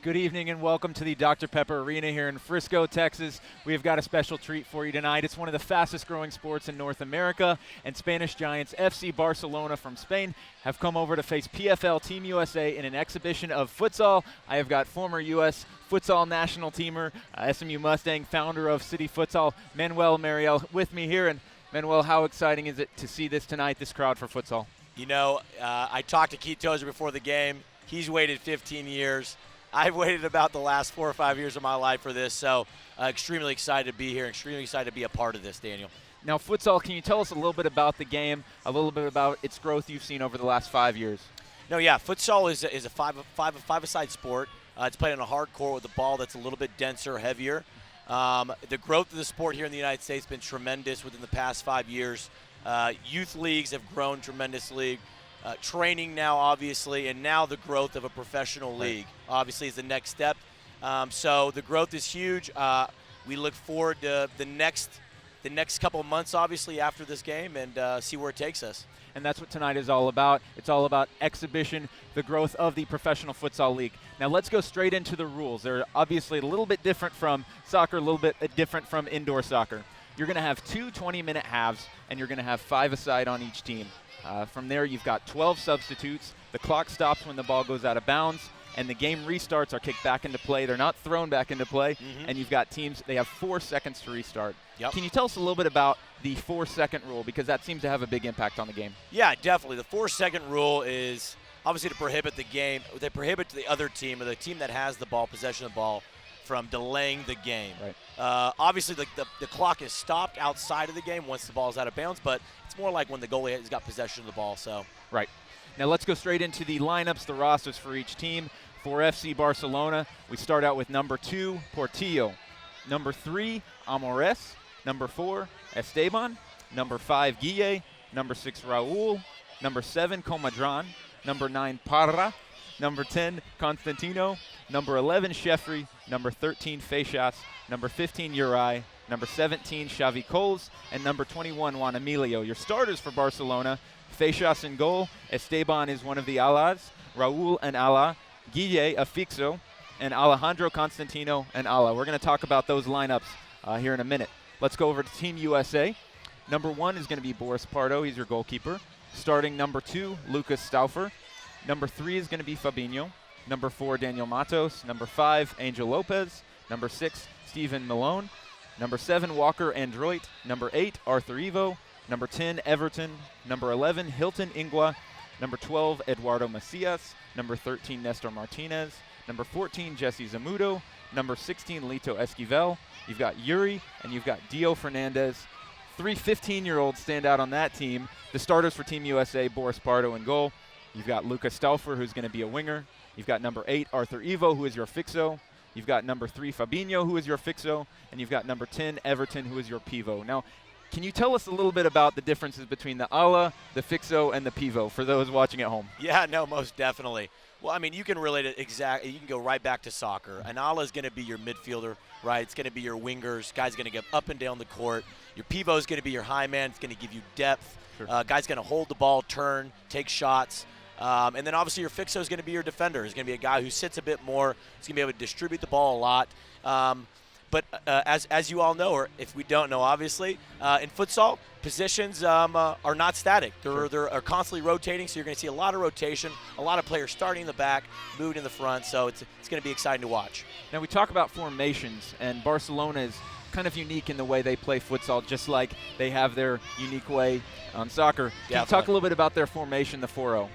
Good evening and welcome to the Dr. Pepper Arena here in Frisco, Texas. We've got a special treat for you tonight. It's one of the fastest growing sports in North America, and Spanish giants FC Barcelona from Spain have come over to face PFL Team USA in an exhibition of futsal. I have got former U.S. futsal national teamer, SMU Mustang, founder of City Futsal, Manuel Mariel, with me here. And Manuel, how exciting is it to see this tonight, this crowd for futsal? You know, I talked to Keith Tozer before the game. He's waited 15 years. I've waited about the last 4 or 5 years of my life for this, so extremely excited to be here, extremely excited to be a part of this, Daniel. Now, futsal, can you tell us a little bit about the game, a little bit about its growth you've seen over the last 5 years? No, yeah, futsal is a five-a-side sport. It's played on a hard court with a ball that's a little bit denser, heavier. The growth of the sport here in the United States has been tremendous within the past 5 years. Youth leagues have grown tremendously. Training now, obviously, and now the growth of a professional league, obviously, is the next step. So the growth is huge. We look forward to the next couple of months, obviously, after this game, and see where it takes us. And that's what tonight is all about. It's all about exhibition, the growth of the professional futsal league. Now let's go straight into the rules. They're obviously a little bit different from soccer, a little bit different from indoor soccer. You're going to have 2 20-minute halves, and you're going to have 5 aside on each team. From there, you've got 12 substitutes. The clock stops when the ball goes out of bounds, and the game restarts are kicked back into play. They're not thrown back into play, and you've got teams, they have 4 seconds to restart. Yep. Can you tell us a little bit about the 4-second rule, because that seems to have a big impact on the game? Yeah, definitely. The 4-second rule is obviously to prohibit the game. They prohibit the other team, or the team that has the ball, possession of the ball, from delaying the game. Right. Obviously, the clock is stopped outside of the game once the ball is out of bounds, but it's more like when the goalie has got possession of the ball. So. Right. Now let's go straight into the lineups, the rosters for each team. For FC Barcelona, we start out with number 2, Portillo. Number 3, Amores. Number 4, Esteban. Number 5, Guille. Number 6, Raul. Number 7, Comadran. Number 9, Parra. Number 10, Constantino. Number 11, Sheffrey. Number 13, Feixas. Number 15, Uri. Number 17, Xavi Coles. And number 21, Juan Emilio. Your starters for Barcelona, Feixas in goal. Esteban is one of the alas. Raul and Ala. Guille, a fixo. And Alejandro Constantino and Ala. We're going to talk about those lineups here in a minute. Let's go over to Team USA. Number 1 is going to be Boris Pardo. He's your goalkeeper. Starting number 2, Lucas Stauffer. Number 3 is going to be Fabinho. Number 4, Daniel Matos. Number 5, Angel Lopez. Number 6, Stephen Malone. Number 7, Walker Androit. Number 8, Arthur Evo. Number 10, Everton. Number 11, Hilton Ingua. Number 12, Eduardo Macias. Number 13, Nestor Martinez. Number 14, Jesse Zamudo. Number 16, Lito Esquivel. You've got Yuri, and you've got Dio Fernandez. 3 15-year-olds stand out on that team. The starters for Team USA, Boris Pardo in goal. You've got Lucas Stauffer, who's going to be a winger. You've got number 8, Arthur Evo, who is your fixo. You've got number 3, Fabinho, who is your fixo. And you've got number 10, Everton, who is your pivo. Now, can you tell us a little bit about the differences between the ala, the fixo, and the pivo for those watching at home? Yeah, no, most definitely. Well, I mean, you can relate it exactly. You can go right back to soccer. An ala is going to be your midfielder, right? It's going to be your wingers. Guy's going to get up and down the court. Your pivo is going to be your high man. It's going to give you depth. Sure. Guy's going to hold the ball, turn, take shots. And then obviously your fixo is going to be your defender. He's going to be a guy who sits a bit more. He's going to be able to distribute the ball a lot. But as you all know, or if we don't know, obviously, in futsal, positions are not static. They're constantly rotating, so you're going to see a lot of rotation, a lot of players starting in the back, moving in the front, so it's going to be exciting to watch. Now, we talk about formations, and Barcelona is kind of unique in the way they play futsal, just like they have their unique way on soccer. Can you talk a little bit about their formation, the 4-0?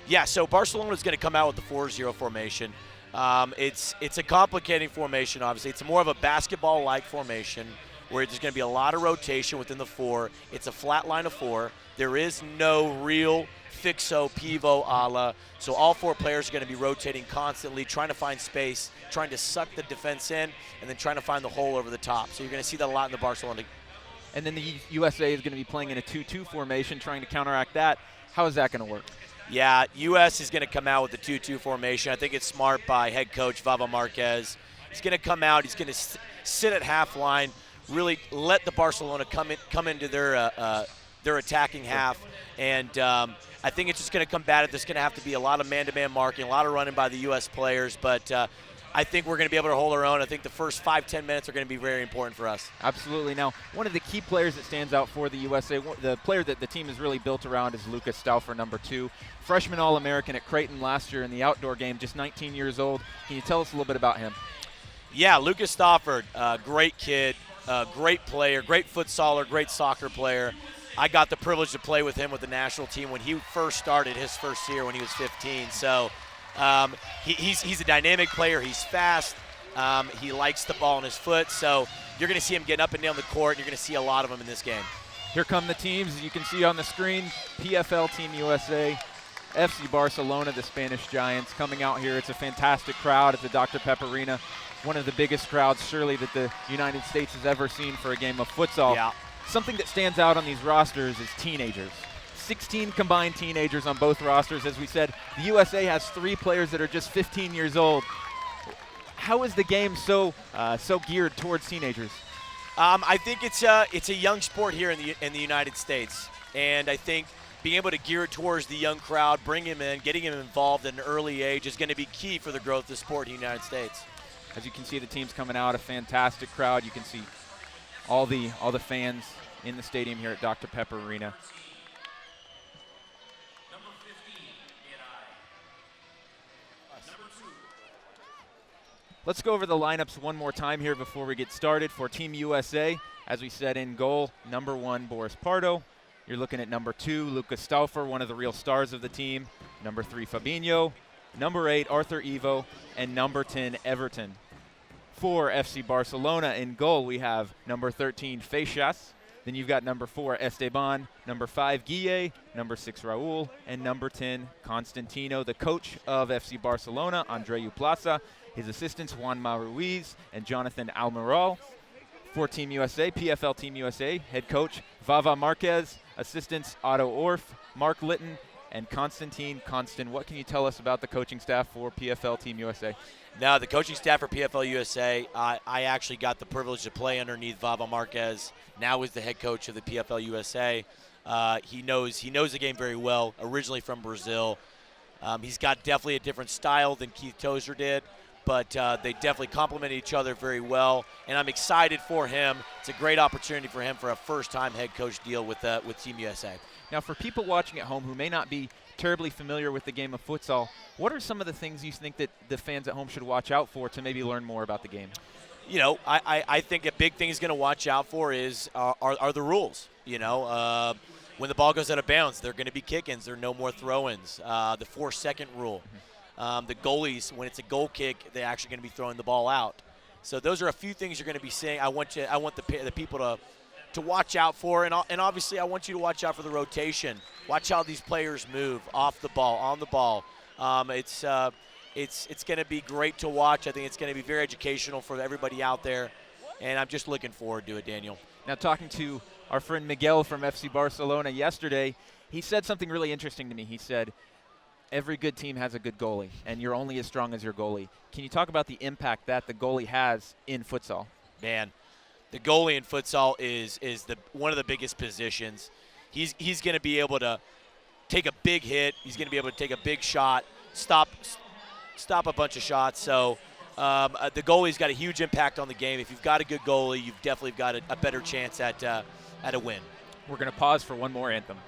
Yeah, so Barcelona is going to come out with the 4-0 formation. It's a complicating formation, obviously. It's more of a basketball-like formation where there's going to be a lot of rotation within the 4. It's a flat line of 4. There is no real fixo, pivo, ala. So all 4 players are going to be rotating constantly, trying to find space, trying to suck the defense in, and then trying to find the hole over the top. So you're going to see that a lot in the Barcelona. And then the USA is going to be playing in a 2-2 formation, trying to counteract that. How is that going to work? Yeah, U.S. is going to come out with the 2-2 formation. I think it's smart by head coach Vava Marquez. He's going to come out. He's going to sit at half line, really let the Barcelona come into their attacking half. And I think it's just going to come back. There's going to have to be a lot of man-to-man marking, a lot of running by the U.S. players. But I think we're going to be able to hold our own. I think the first 5-10 minutes are going to be very important for us. Absolutely. Now, one of the key players that stands out for the USA, the player that the team is really built around is Lucas Stauffer, number 2. Freshman All-American at Creighton last year in the outdoor game, just 19 years old. Can you tell us a little bit about him? Yeah, Lucas Stauffer, great kid, great player, great futsaler, great soccer player. I got the privilege to play with him with the national team when he first started his first year when he was 15. So he's a dynamic player. He's fast. He likes the ball in his foot. So you're going to see him getting up and down the court. You're going to see a lot of them in this game. Here come the teams. You can see on the screen, PFL Team USA, FC Barcelona, the Spanish Giants, coming out here. It's a fantastic crowd at the Dr. Pepper Arena. One of the biggest crowds, surely, that the United States has ever seen for a game of futsal. Yeah. Something that stands out on these rosters is teenagers. 16 combined teenagers on both rosters. As we said, the USA has 3 players that are just 15 years old. How is the game so geared towards teenagers? I think it's a young sport here in the United States, and I think being able to gear it towards the young crowd, bring him in, getting him involved at an early age is going to be key for the growth of the sport in the United States. As you can see, the team's coming out, a fantastic crowd. You can see all the fans in the stadium here at Dr. Pepper Arena. Let's go over the lineups one more time here before we get started. For Team USA, as we said, in goal, number 1, Boris Pardo. You're looking at number 2, Lucas Stauffer, one of the real stars of the team. Number 3, Fabinho. Number 8, Arthur Evo. And number 10, Everton. For FC Barcelona, in goal, we have number 13, Feixas. Then you've got number 4, Esteban. Number 5, Guille. Number 6, Raul. And number 10, Constantino. The coach of FC Barcelona, Andreu Plaza. His assistants, Juanma Ruiz and Jonathan Almiral. For Team USA, PFL Team USA, head coach Vava Marquez, assistants Otto Orff, Mark Litton, and Constantine Constant. What can you tell us about the coaching staff for PFL Team USA? Now, the coaching staff for PFL USA, I actually got the privilege to play underneath Vava Marquez. Now is the head coach of the PFL USA. He knows the game very well, originally from Brazil. He's got definitely a different style than Keith Tozer did, but they definitely complement each other very well, and I'm excited for him. It's a great opportunity for him for a first-time head coach deal with Team USA. Now, for people watching at home who may not be terribly familiar with the game of futsal, what are some of the things you think that the fans at home should watch out for to maybe learn more about the game? You know, I think a big thing he's going to watch out for is are the rules. You know, when the ball goes out of bounds, there are going to be kick-ins. There are no more throw-ins. The 4-second rule. The goalies, when it's a goal kick, they're actually going to be throwing the ball out. So those are a few things you're going to be seeing. I want the people to watch out for, and obviously I want you to watch out for the rotation. Watch how these players move off the ball, on the ball. It's going to be great to watch. I think it's going to be very educational for everybody out there, and I'm just looking forward to it, Daniel. Now, talking to our friend Miguel from FC Barcelona yesterday, he said something really interesting to me. He said, every good team has a good goalie, and you're only as strong as your goalie. Can you talk about the impact that the goalie has in futsal? Man, the goalie in futsal is one of the biggest positions. He's going to be able to take a big hit. He's going to be able to take a big shot, stop a bunch of shots. So the goalie's got a huge impact on the game. If you've got a good goalie, you've definitely got a better chance at a win. We're going to pause for one more anthem.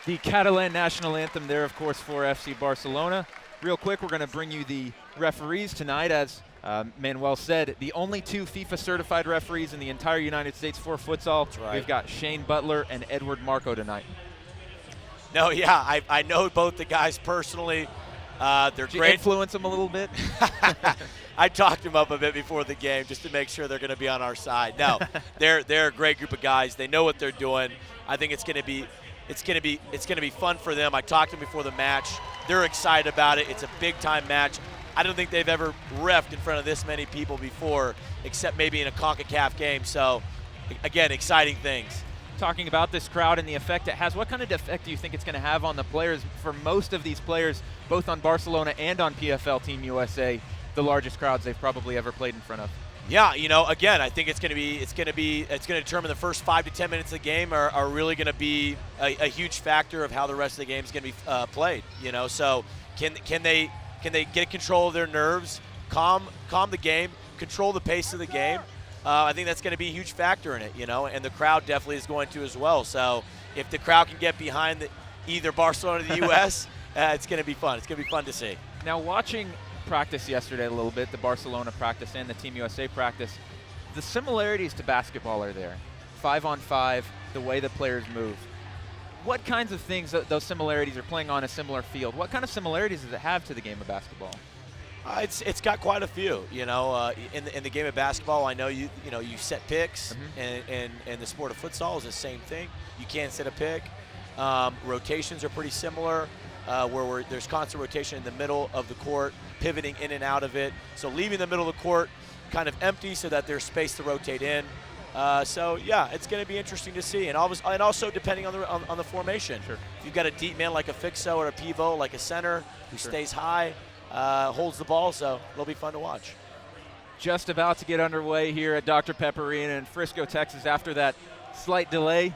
The Catalan national anthem there, of course, for FC Barcelona. Real quick, we're going to bring you the referees tonight. As Manuel said, the only 2 FIFA-certified referees in the entire United States for futsal. That's right. We've got Shane Butler and Edward Marco tonight. No, yeah, I know both the guys personally. They're Did you great. influence them a little bit? I talked them up a bit before the game just to make sure they're going to be on our side. No, they're a great group of guys. They know what they're doing. I think it's going to be fun for them. I talked to them before the match. They're excited about it. It's a big-time match. I don't think they've ever reffed in front of this many people before, except maybe in a CONCACAF game. So, again, exciting things. Talking about this crowd and the effect it has, what kind of effect do you think it's going to have on the players? For most of these players, both on Barcelona and on PFL Team USA, the largest crowds they've probably ever played in front of. Yeah, again, I think it's going to determine the first 5 to 10 minutes of the game are really going to be a huge factor of how the rest of the game is going to be played. So can they get control of their nerves, calm the game, control the pace of the game? I think that's going to be a huge factor in it, and the crowd definitely is going to as well. So if the crowd can get behind either Barcelona or the U.S., it's going to be fun. It's going to be fun to see. Now, watching practice yesterday a little bit, the Barcelona practice and the Team USA practice, the similarities to basketball are there. 5-on-5, the way the players move. What kinds of things, those similarities are playing on a similar field? What kind of similarities does it have to the game of basketball? It's got quite a few. In the game of basketball, I know you set picks, and the sport of futsal is the same thing. You can't set a pick. Rotations are pretty similar, where there's constant rotation in the middle of the court, pivoting in and out of it. So leaving the middle of the court kind of empty so that there's space to rotate in. So yeah, it's going to be interesting to see, and also depending on the formation. Sure. If you've got a deep man like a fixo or a pivot like a center who stays high. Holds the ball, so it'll be fun to watch. Just about to get underway here at Dr. Pepper Arena in Frisco, Texas. After that slight delay,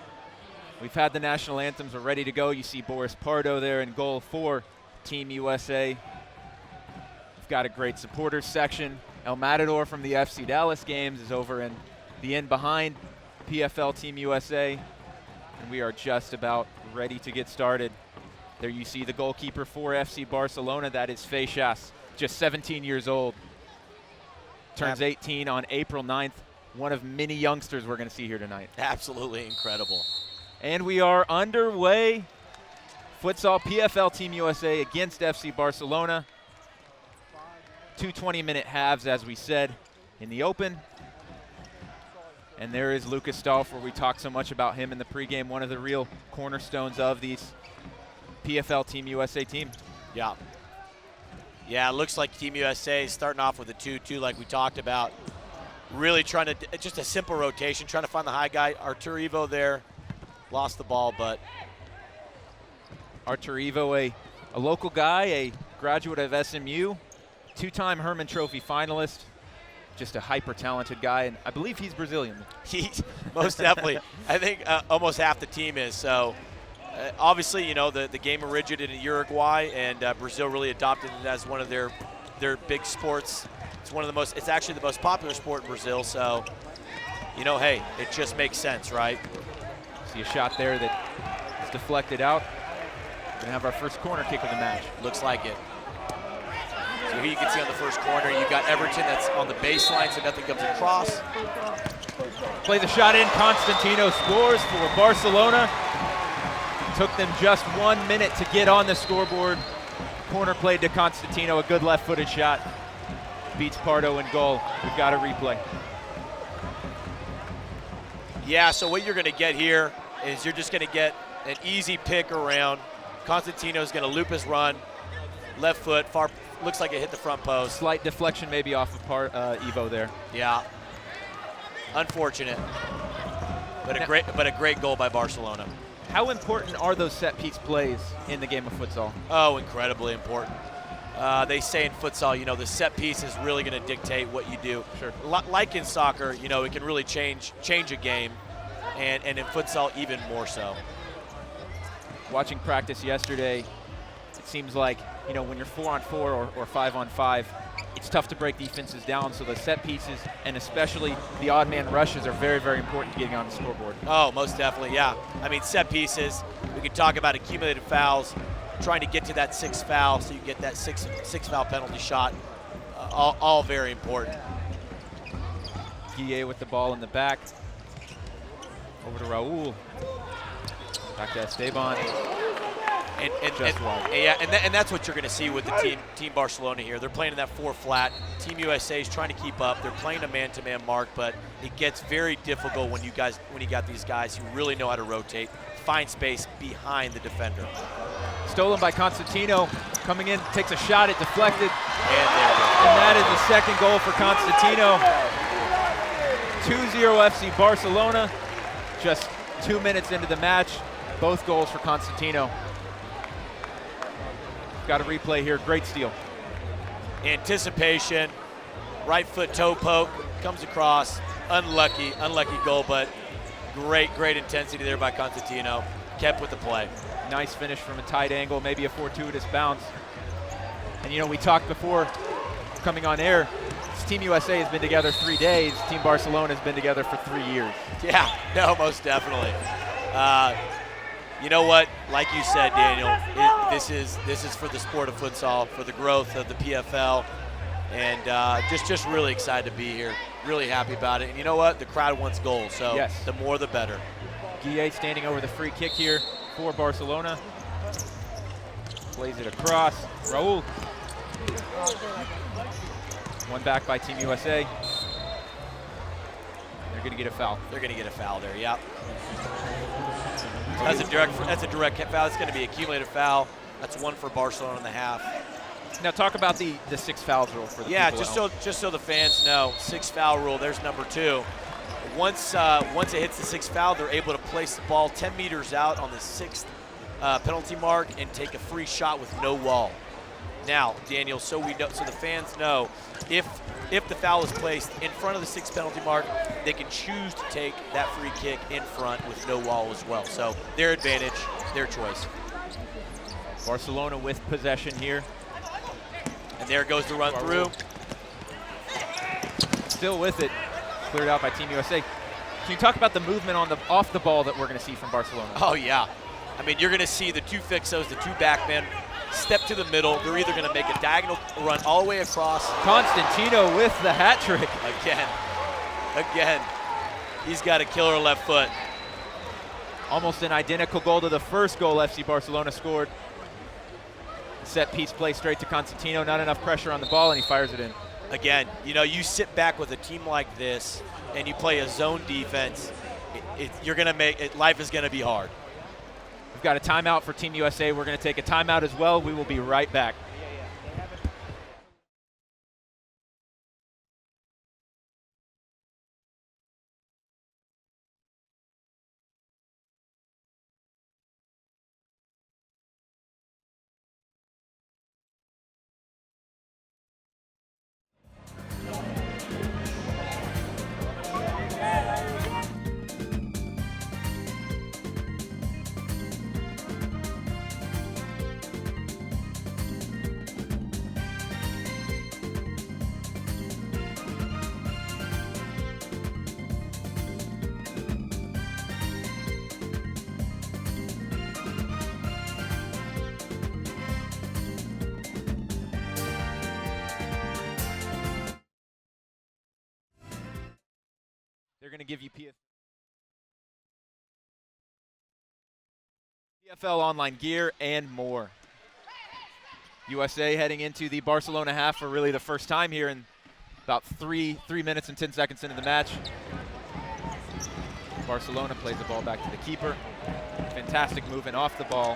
we've had the national anthems. We're ready to go. You see Boris Pardo there in goal for Team USA. We've got a great supporters section. El Matador from the FC Dallas games is over in the end behind PFL Team USA. And we are just about ready to get started. There you see the goalkeeper for FC Barcelona. That is Feixas, just 17 years old. Turns 18 on April 9th. One of many youngsters we're going to see here tonight. Absolutely incredible. And we are underway. Futsal PFL Team USA against FC Barcelona. 2 20-minute halves, as we said, in the open. And there is Lucas Stauf, where we talked so much about him in the pregame, one of the real cornerstones of these PFL Team USA team. Yeah. Yeah, it looks like Team USA is starting off with a 2-2 like we talked about. Really trying to, just a simple rotation, trying to find the high guy. Artur Ivo there, lost the ball, but. Artur Ivo, a local guy, a graduate of SMU, 2-time Herman Trophy finalist, just a hyper-talented guy, and I believe he's Brazilian. Most definitely. I think almost half the team is, so. Obviously, the game originated in Uruguay, and Brazil really adopted it as one of their big sports. It's actually the most popular sport in Brazil, so, hey, it just makes sense, right? See a shot there that is deflected out. We're going to have our first corner kick of the match. Looks like it. So here you can see on the first corner, you've got Everton that's on the baseline, so nothing comes across. Play the shot in. Constantino scores for Barcelona. Took them just 1 minute to get on the scoreboard. Corner played to Constantino, a good left-footed shot. Beats Pardo in goal. We've got a replay. Yeah, so what you're going to get here is you're just going to get an easy pick around. Constantino's going to loop his run. Left foot, far, looks like it hit the front post. Slight deflection maybe off of Ivo there. Yeah. Unfortunate. But a great goal by Barcelona. How important are those set-piece plays in the game of futsal? Oh, incredibly important. They say in futsal, the set piece is really going to dictate what you do. Sure. Like in soccer, it can really change a game, and in futsal even more so. Watching practice yesterday, it seems like, when you're 4-on-4 or 5-on-5, it's tough to break defenses down, so the set pieces and especially the odd man rushes are very, very important to getting on the scoreboard. Oh, most definitely, yeah. I mean, set pieces, We can talk about accumulated fouls, trying to get to that 6th foul so you get that six foul penalty shot. All very important. Guillet with the ball in the back. Over to Raul. Back to Esteban. And that's what you're going to see with the team Barcelona here. They're playing in that 4 flat. Team USA is trying to keep up. They're playing a man-to-man mark, but it gets very difficult when you got these guys who really know how to rotate, find space behind the defender. Stolen by Constantino. Coming in, takes a shot, it deflected. And that is the second goal for Constantino. 2-0 FC Barcelona. Just 2 minutes into the match. Both goals for Constantino. Got a replay here, great steal. Anticipation, right foot toe poke, comes across, unlucky goal, but great intensity there by Constantino. Kept with the play. Nice finish from a tight angle, maybe a fortuitous bounce. And you know, we talked before coming on air, Team USA has been together 3 days, Team Barcelona has been together for 3 years. Yeah, no, most definitely. You know what? Like you said, Daniel, this is for the sport of futsal, for the growth of the PFL, and just really excited to be here. Really happy about it. And you know what? The crowd wants goals, so yes. The more the better. Guillet standing over the free kick here for Barcelona. Plays it across. Raul. One back by Team USA. They're going to get a foul. They're going to get a foul there, yep. That's a direct foul. It's going to be accumulated foul. That's 1 for Barcelona in the half. Now talk about the 6 fouls rule for the people just at home. just so the fans know, 6 foul rule. There's number 2. Once it hits the 6th foul, they're able to place the ball 10 meters out on the 6th penalty mark and take a free shot with no wall. Now, Daniel, so the fans know, if the foul is placed in front of the 6th penalty mark, they can choose to take that free kick in front with no wall as well. So their advantage, their choice. Barcelona with possession here. And there goes the run through. Still with it. Cleared out by Team USA. Can you talk about the movement off the ball that we're going to see from Barcelona? Oh, yeah. I mean, you're going to see the 2 fixos, the 2 backmen, step to the middle. They're either going to make a diagonal run all the way across. Constantino with the hat trick. Again, he's got a killer left foot. Almost an identical goal to the first goal FC Barcelona scored. Set piece play straight to Constantino. Not enough pressure on the ball, and he fires it in. Again, you know, you sit back with a team like this, and you play a zone defense. Life is going to be hard. We've got a timeout for Team USA. We're going to take a timeout as well. We will be right back. They're going to give you PFL online gear and more. USA heading into the Barcelona half for really the first time here in about 3 minutes and 10 seconds into the match. Barcelona plays the ball back to the keeper. Fantastic movement off the ball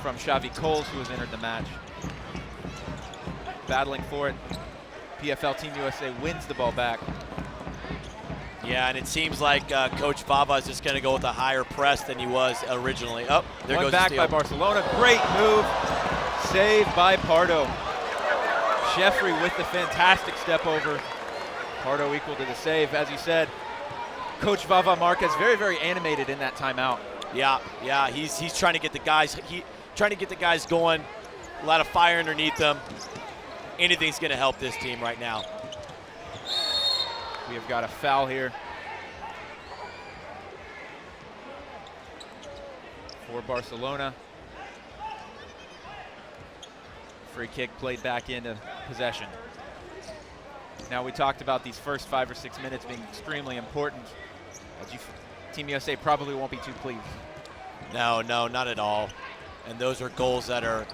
from Xavi Coles, who has entered the match. Battling for it. PFL Team USA wins the ball back. Yeah, and it seems like Coach Vava is just going to go with a higher press than he was originally. Oh, there One goes back the steal. by Barcelona. Great move. Saved by Pardo. Jeffrey with the fantastic step over. Pardo equal to the save. As you said, Coach Vava Marquez very, very animated in that timeout. Yeah, he's trying to get the guys going. A lot of fire underneath them. Anything's going to help this team right now. We have got a foul here. for Barcelona. Free kick played back into possession. Now, we talked about these first 5 or 6 minutes being extremely important. Team USA probably won't be too pleased. No, not at all. And those are goals that are,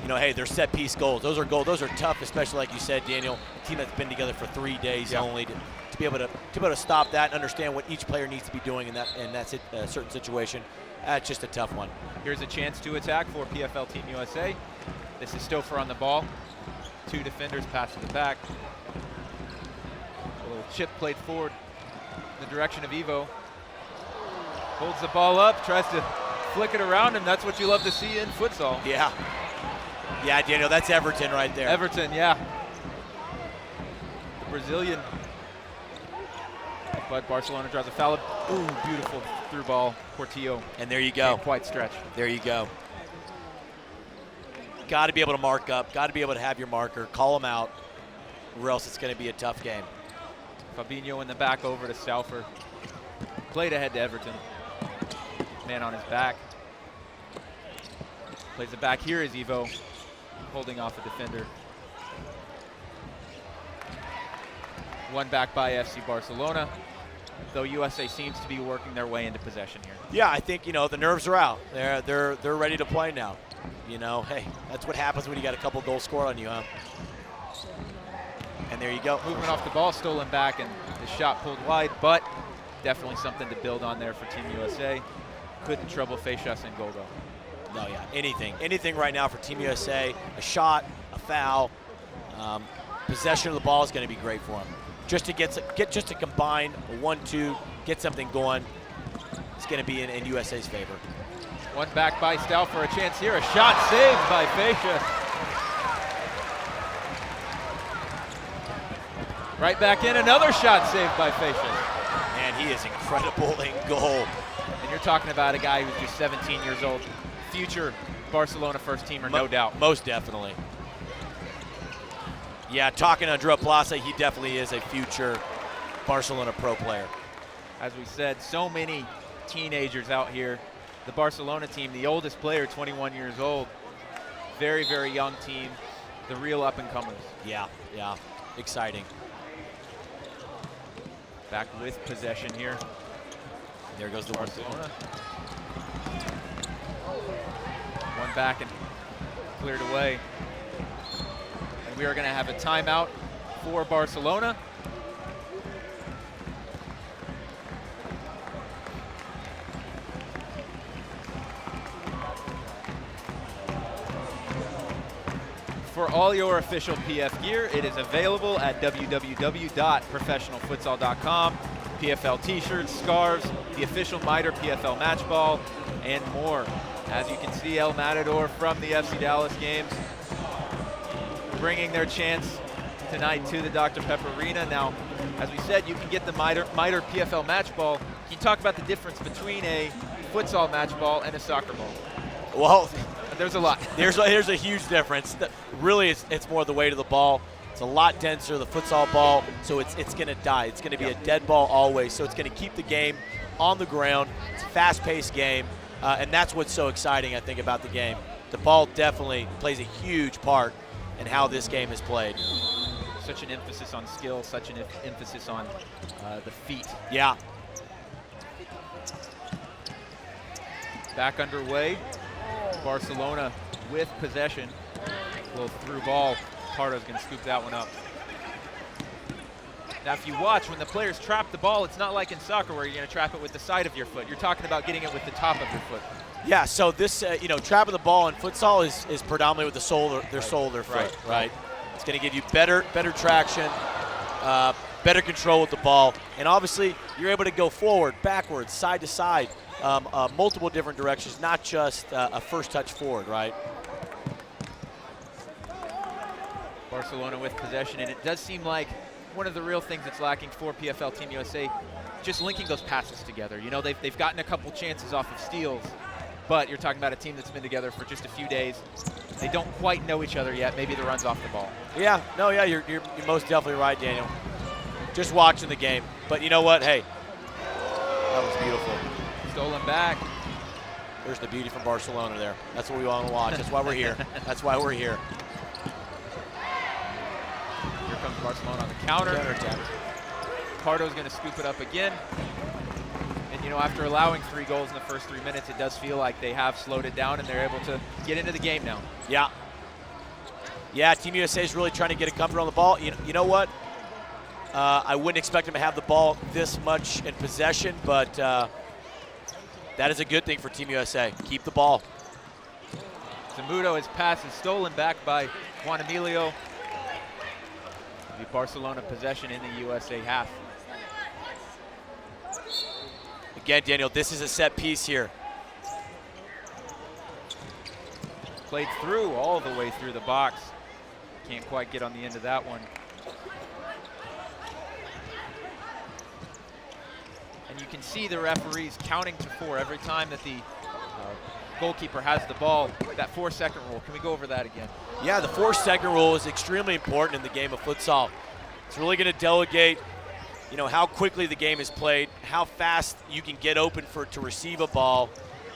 hey, they're set piece goals. Those are goals. Those are tough, especially like you said, Daniel, a team that's been together for 3 days only to be able to stop that and understand what each player needs to be doing in that certain situation. That's just a tough one. Here's a chance to attack for PFL Team USA. This is Stouffer on the ball. 2 defenders pass to the back. A little chip played forward in the direction of Ivo. Holds the ball up, tries to flick it around him. That's what you love to see in futsal. Yeah, Daniel, that's Everton right there. Everton, yeah. The Brazilian. But Barcelona draws a foul. Ooh, beautiful through ball. Portillo. And there you go. Can't quite stretch. There you go. Got to be able to mark up. Got to be able to have your marker. Call them out, or else it's going to be a tough game. Fabinho in the back over to Stouffer. Played ahead to Everton. Man on his back. Plays it back. Here is Ivo holding off a defender. One back by FC Barcelona, though USA seems to be working their way into possession here. Yeah, I think, the nerves are out. They're ready to play now. Hey, that's what happens when you got a couple goals scored on you, huh? And there you go. Movement off the ball, stolen back, and the shot pulled wide, but definitely something to build on there for Team USA. Couldn't trouble Feixas and goal though. No, yeah, anything right now for Team USA. A shot, a foul, possession of the ball is going to be great for them. Just to combine a 1-2, get something going. It's going to be in USA's favor. One back by Stouffer, a chance here. A shot saved by Feixas. Right back in, another shot saved by Feixas. Man, he is incredible in goal. And you're talking about a guy who's just 17 years old. Future Barcelona first teamer, no doubt. Most definitely. Yeah, talking to Andrea Plaza, he definitely is a future Barcelona pro player. As we said, so many teenagers out here. The Barcelona team, the oldest player, 21 years old. Very, very young team. The real up-and-comers. Yeah, exciting. Back with possession here. There goes the Barcelona. One back and cleared away. And we are going to have a timeout for Barcelona. For all your official PF gear, it is available at www.professionalfutsal.com. PFL t-shirts, scarves, the official MITRE PFL match ball, and more. As you can see, El Matador from the FC Dallas games bringing their chance tonight to the Dr. Pepper Arena. Now, as we said, you can get the MITRE PFL match ball. Can you talk about the difference between a futsal match ball and a soccer ball? Well, there's a lot. There's a huge difference. Really, it's more the weight of the ball. It's a lot denser, the futsal ball, so it's going to die. It's going to be a dead ball always, so it's going to keep the game on the ground. It's a fast-paced game, and that's what's so exciting, I think, about the game. The ball definitely plays a huge part in how this game is played. Such an emphasis on skill, such an emphasis on the feet. Yeah. Back underway. Barcelona with possession. A little through ball. Pardo's going to scoop that one up. Now, if you watch, when the players trap the ball, it's not like in soccer where you're going to trap it with the side of your foot. You're talking about getting it with the top of your foot. Yeah, so this, trapping the ball in futsal is predominantly with the sole of their foot, right? It's going to give you better traction, better control with the ball, and obviously you're able to go forward, backwards, side to side, multiple different directions, not just a first touch forward, right? Barcelona with possession, and it does seem like one of the real things that's lacking for PFL Team USA, just linking those passes together. You know, they've gotten a couple chances off of steals, but you're talking about a team that's been together for just a few days. They don't quite know each other yet. Maybe the run's off the ball. Yeah, you're most definitely right, Daniel. Just watching the game, but you know what? Hey, that was beautiful. Stolen back. There's the beauty from Barcelona there. That's what we want to watch. That's why we're here. That's why we're here. Here comes Barcelona on the counter. Counterattack. Pardo's going to scoop it up again. And, you know, after allowing 3 goals in the first 3 minutes, it does feel like they have slowed it down and they're able to get into the game now. Yeah. Yeah, Team USA is really trying to get a comfort on the ball. You know what? I wouldn't expect them to have the ball this much in possession, but that is a good thing for Team USA. Keep the ball. Zamudo, his pass is stolen back by Juan Emilio. The Barcelona possession in the USA half. Again, Daniel, this is a set piece here. Played through, all the way through the box. Can't quite get on the end of that one. And you can see the referees counting to 4 every time that the goalkeeper has the ball. That 4-second rule. Can we go over that again? Yeah, the 4-second rule is extremely important in the game of futsal. It's really going to delegate, you know, how quickly the game is played, how fast you can get open to receive a ball.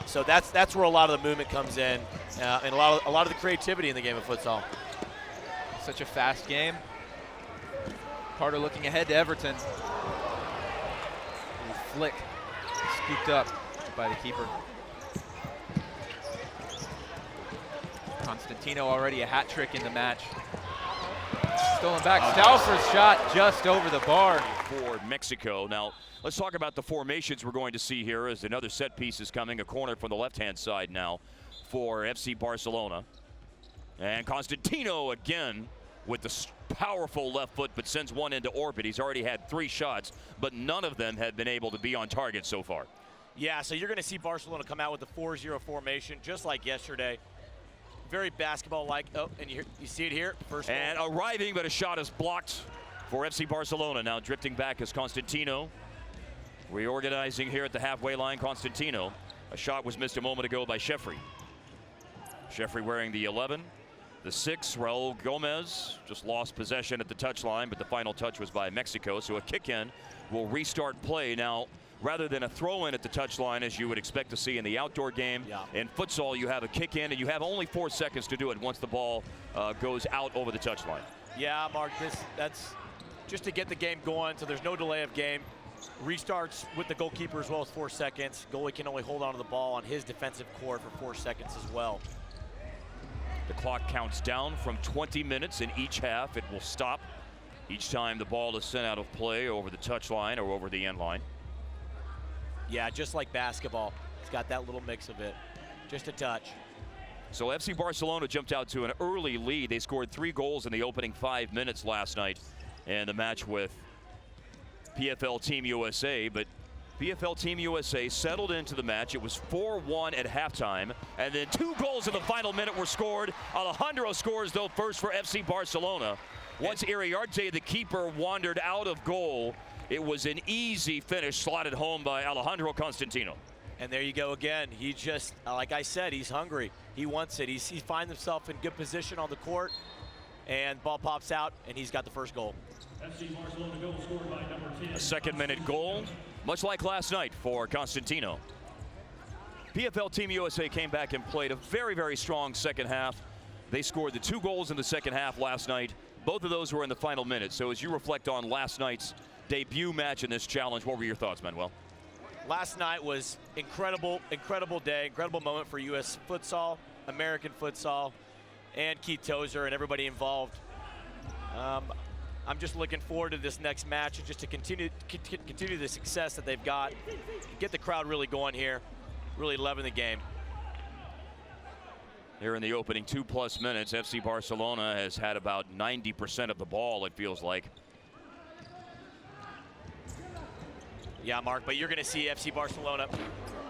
So that's where a lot of the movement comes in, and a lot of the creativity in the game of futsal. Such a fast game. Pardo looking ahead to Everton. Flick scooped up by the keeper. Constantino already a hat trick in the match. Stolen back. Stauffer's shot just over the bar. For Mexico. Now, let's talk about the formations we're going to see here as another set piece is coming. A corner from the left-hand side now for FC Barcelona. And Constantino again with the powerful left foot, but sends one into orbit. He's already had 3 shots, but none of them have been able to be on target so far. Yeah, so you're going to see Barcelona come out with the 4-0 formation, just like yesterday. Very basketball-like. Oh, and you see it here. First and ball. Arriving, but a shot is blocked for FC Barcelona. Now drifting back is Constantino. Reorganizing here at the halfway line, Constantino. A shot was missed a moment ago by Sheffrey. Sheffrey wearing the 11. The 6, Raul Gomez, just lost possession at the touchline, but the final touch was by Mexico. So a kick-in will restart play. Now, rather than a throw-in at the touchline, as you would expect to see in the outdoor game, in futsal, you have a kick-in, and you have only 4 seconds to do it once the ball goes out over the touchline. Yeah, Mark, that's just to get the game going, so there's no delay of game. Restarts with the goalkeeper as well as 4 seconds. Goalie can only hold on to the ball on his defensive court for 4 seconds as well. The clock counts down from 20 minutes in each half. It will stop each time the ball is sent out of play over the touchline or over the end line. Yeah, just like basketball. It's got that little mix of it. Just a touch. So FC Barcelona jumped out to an early lead. They scored 3 goals in the opening 5 minutes last night in the match with PFL Team USA, but PFL Team USA settled into the match. It was 4-1 at halftime, and then 2 goals in the final minute were scored. Alejandro scores, though, first for FC Barcelona. Once Iriarte, the keeper, wandered out of goal, it was an easy finish slotted home by Alejandro Constantino. And there you go again. He just, like I said, he's hungry. He wants it. He finds himself in good position on the court, and ball pops out, and he's got the first goal. FC Barcelona goal scored by number 10. A 2nd-minute goal, much like last night for Constantino. PFL Team USA came back and played a very, very strong second half. They scored the 2 goals in the second half last night. Both of those were in the final minute. So as you reflect on last night's debut match in this challenge, what were your thoughts, Manuel? Last night was incredible day, incredible moment for U.S. futsal, American futsal, and Keith Tozer and everybody involved. I'm just looking forward to this next match and just to continue the success that they've got, get the crowd really going here, really loving the game. Here in the opening 2+ minutes, FC Barcelona has had about 90% of the ball, it feels like. Yeah, Mark, but you're going to see FC Barcelona,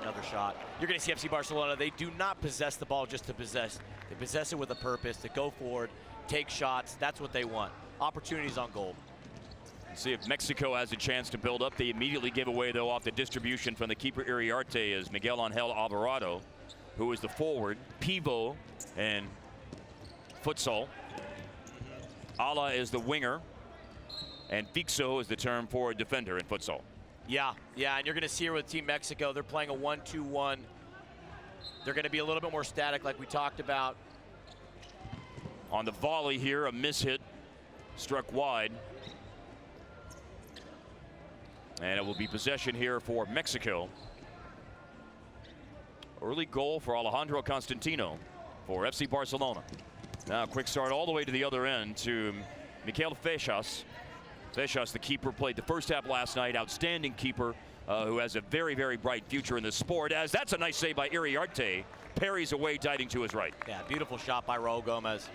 another shot. You're going to see FC Barcelona, they do not possess the ball just to possess. They possess it with a purpose, to go forward, take shots. That's what they want. Opportunities on goal. See if Mexico has a chance to build up. They immediately give away, though, off the distribution from the keeper Iriarte is Miguel Angel Alvarado, who is the forward, pivot, and futsal. Ala is the winger, and fixo is the term for a defender in futsal. Yeah, and you're going to see here with Team Mexico, they're playing a 1-2-1 They're going to be a little bit more static like we talked about. On the volley here, a miss hit, struck wide. And it will be possession here for Mexico. Early goal for Alejandro Constantino for FC Barcelona. Now a quick start all the way to the other end to Mikel Feixas. Feixas, the keeper, played the first half last night. Outstanding keeper who has a very, very bright future in this sport. As that's a nice save by Iriarte. Parries away, diving to his right. Yeah, beautiful shot by Raul Gomez.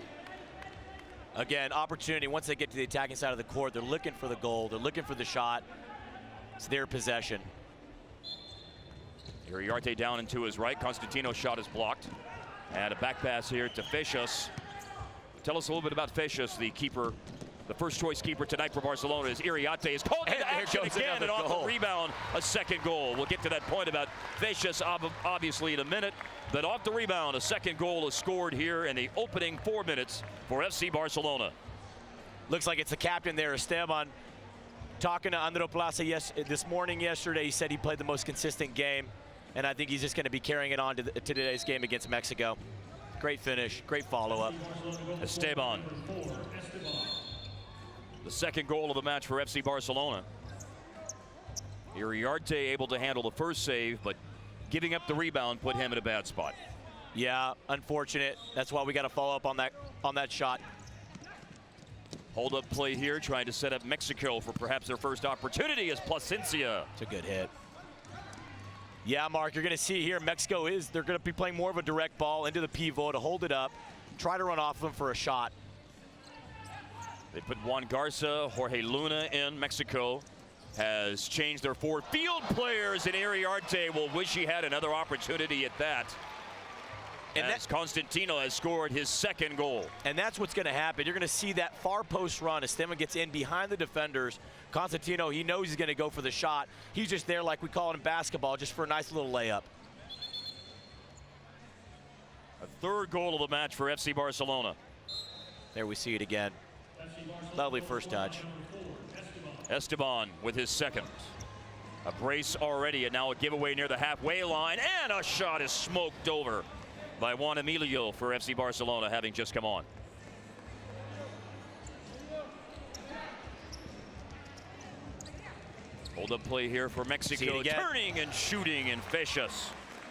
Again, opportunity. Once they get to the attacking side of the court, they're looking for the goal. They're looking for the shot. It's their possession. Iriarte down and to his right. Constantino's shot is blocked. And a back pass here to Feixas. Tell us a little bit about Feixas, the keeper. The first choice keeper tonight for Barcelona is Iriarte. Is called into action again, and off the rebound, a second goal. We'll get to that point about Feixas obviously in a minute. But off the rebound, a second goal is scored here in the opening 4 minutes for FC Barcelona. Looks like it's the captain there, Esteban. Talking to Andro Plaza this morning yesterday, he said he played the most consistent game. And I think he's just going to be carrying it on to today's game against Mexico. Great finish, great follow-up. Esteban. The second goal of the match for FC Barcelona. Iriarte able to handle the first save, but giving up the rebound put him in a bad spot. Yeah, unfortunate. That's why we got to follow up on that shot. Hold up play here, trying to set up Mexico for perhaps their first opportunity as Plasencia. It's a good hit. Yeah, Mark, you're going to see here Mexico they're going to be playing more of a direct ball into the pivot to hold it up, try to run off them for a shot. They put Juan Garza, Jorge Luna in. Mexico has changed their four field players, and Iriarte will wish he had another opportunity at that. And as Constantino has scored his second goal. And that's what's going to happen. You're going to see that far post run. Esteban gets in behind the defenders. Constantino, he knows he's going to go for the shot. He's just there like we call it in basketball, just for a nice little layup. A third goal of the match for FC Barcelona. There we see it again. Lovely first touch. Esteban with his second. A brace already, and now a giveaway near the halfway line, and a shot is smoked over by Juan Emilio for FC Barcelona, having just come on. Hold up play here for Mexico, turning and shooting, and Feixas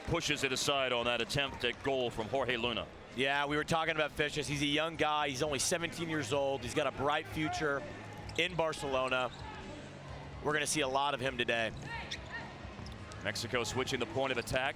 pushes it aside on that attempt at goal from Jorge Luna. Yeah, we were talking about Feixas. He's a young guy. He's only 17 years old. He's got a bright future in Barcelona. We're going to see a lot of him today. Mexico switching the point of attack.